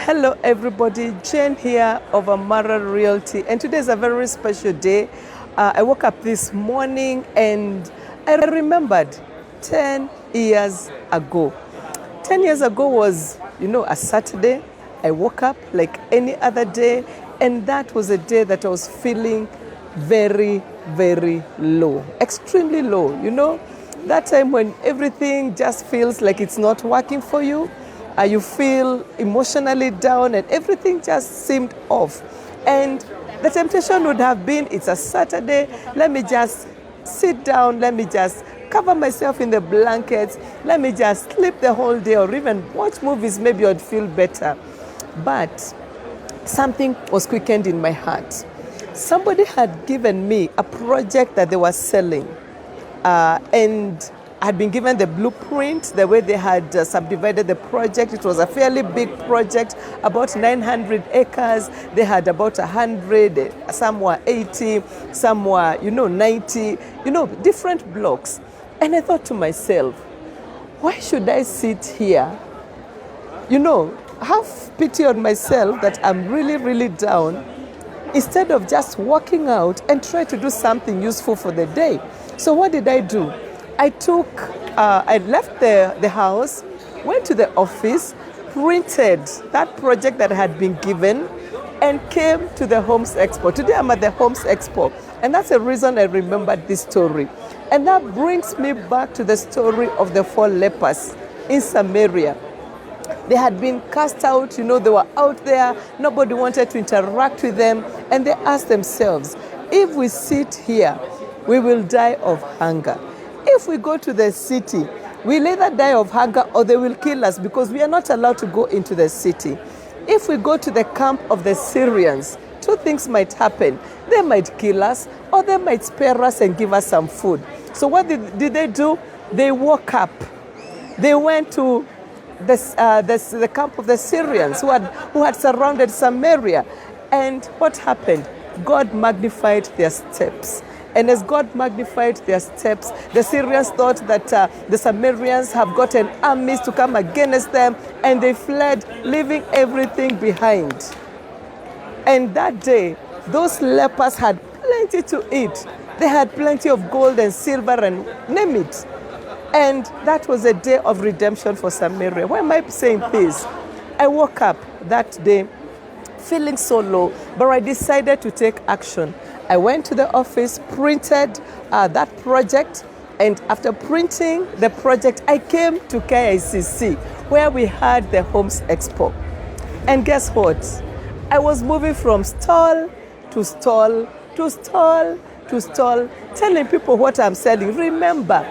Hello everybody, Jane here of Amara Realty, and today is a very special day. I woke up this morning and I remembered 10 years ago. 10 years ago was, a Saturday. I woke up like any other day, and that was a day that I was feeling very, very low, extremely low. That time when everything just feels like it's not working for you. You feel emotionally down and everything just seemed off. And the temptation would have been, it's a Saturday, let me just sit down, let me just cover myself in the blankets, let me just sleep the whole day or even watch movies, maybe I'd feel better. But something was quickened in my heart. Somebody had given me a project that they were selling, and I had been given the blueprint, the way they had subdivided the project. It was a fairly big project, about 900 acres. They had about 100, some were 80, some were, 90, different blocks. And I thought to myself, why should I sit here? Have pity on myself that I'm really, really down, instead of just walking out and try to do something useful for the day. So what did I do? I left the house, went to the office, printed that project that had been given, and came to the Homes Expo. Today I'm at the Homes Expo, and that's the reason I remembered this story. And that brings me back to the story of the 4 lepers in Samaria. They had been cast out, they were out there, nobody wanted to interact with them, and they asked themselves, if we sit here, we will die of hunger. If we go to the city, we'll either die of hunger or they will kill us because we are not allowed to go into the city. If we go to the camp of the Syrians, 2 things might happen. They might kill us or they might spare us and give us some food. So what did they do? They woke up. They went to the camp of the Syrians who had surrounded Samaria. And what happened? God magnified their steps. And as God magnified their steps, the Syrians thought that the Samaritans have gotten armies to come against them, and they fled, leaving everything behind. And that day, those lepers had plenty to eat. They had plenty of gold and silver and name it. And that was a day of redemption for Samaria. Why am I saying this? I woke up that day feeling so low, but I decided to take action. I went to the office, printed that project, and after printing the project, I came to KICC, where we had the Homes Expo. And guess what? I was moving from stall to stall to stall to stall, telling people what I'm selling. Remember,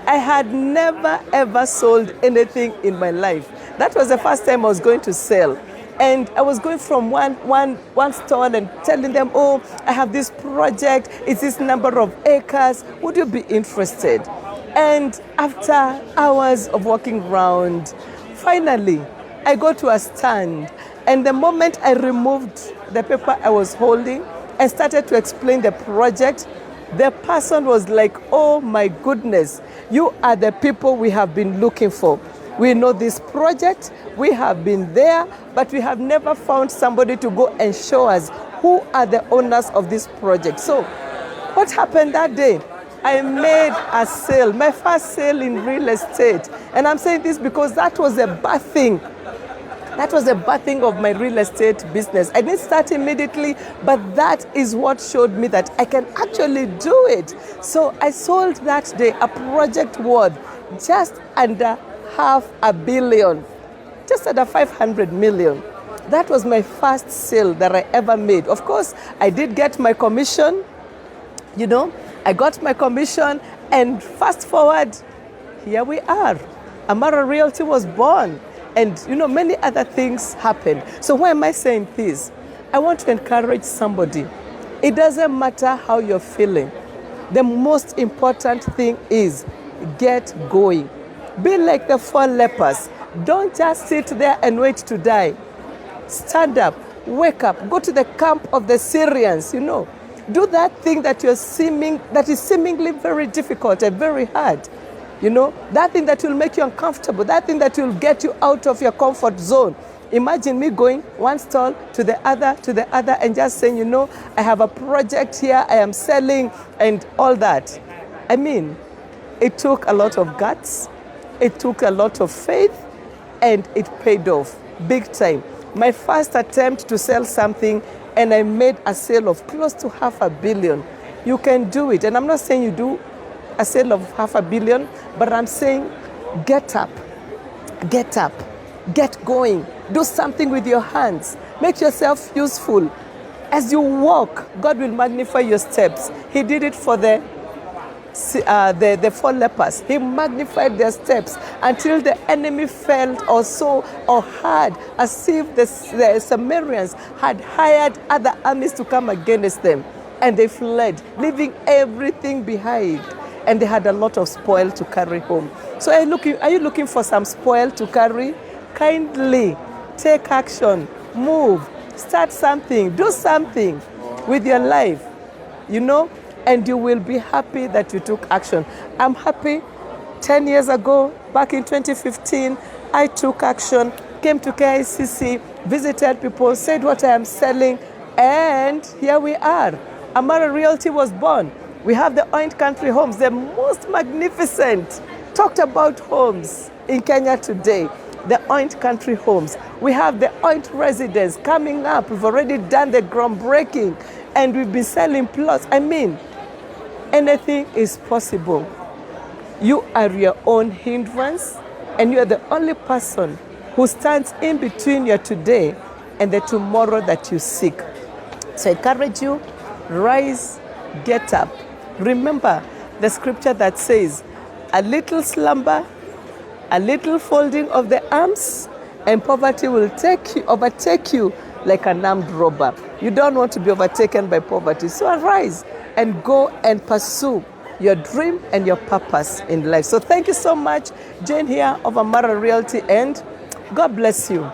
I had never ever sold anything in my life. That was the first time I was going to sell. And I was going from one stall and telling them, oh, I have this project, it's this number of acres, would you be interested? And after hours of walking around, finally, I got to a stand. And the moment I removed the paper I was holding and started to explain the project, the person was like, oh my goodness, you are the people we have been looking for. We know this project, we have been there, but we have never found somebody to go and show us who are the owners of this project. So what happened that day? I made a sale, my first sale in real estate. And I'm saying this because that was the birthing. That was the birthing of my real estate business. I didn't start immediately, but that is what showed me that I can actually do it. So I sold that day a project worth just under $500 million, just under 500 million. That was my first sale that I ever made. Of course, I did get my commission, I got my commission, and fast forward, here we are. Amara Realty was born, and many other things happened. So why am I saying this? I want to encourage somebody. It doesn't matter how you're feeling. The most important thing is get going. Be like the 4 lepers. Don't just sit there and wait to die. Stand up, wake up, go to the camp of the Syrians, Do that thing that is seemingly very difficult and very hard. That thing that will make you uncomfortable, that thing that will get you out of your comfort zone. Imagine me going one stall to the other, and just saying, I have a project here, I am selling, and all that. I mean, it took a lot of guts, it took a lot of faith, and it paid off big time. My first attempt to sell something, and I made a sale of close to $500 million. You can do it. And I'm not saying you do a sale of $500 million, but I'm saying get up, get going. Do something with your hands. Make yourself useful. As you walk, God will magnify your steps. He did it for the 4 lepers. He magnified their steps until the enemy felt or saw or heard as if the Samarians had hired other armies to come against them. And they fled, leaving everything behind. And they had a lot of spoil to carry home. So are you looking for some spoil to carry? Kindly take action, move, start something, do something with your life, and you will be happy that you took action. I'm happy 10 years ago, back in 2015, I took action, came to KICC, visited people, said what I am selling, and here we are. Amara Realty was born. We have the Oint Country Homes, the most magnificent, talked about homes in Kenya today. The Oint Country Homes. We have the Oint Residence coming up. We've already done the groundbreaking and we've been selling plots. I mean, anything is possible. You are your own hindrance and you are the only person who stands in between your today and the tomorrow that you seek. So I encourage you, rise, get up. Remember the scripture that says, a little slumber, a little folding of the arms, and poverty will overtake you like an armed robber. You don't want to be overtaken by poverty. So arise and go and pursue your dream and your purpose in life. So thank you so much, Jane here of Amara Realty, and God bless you.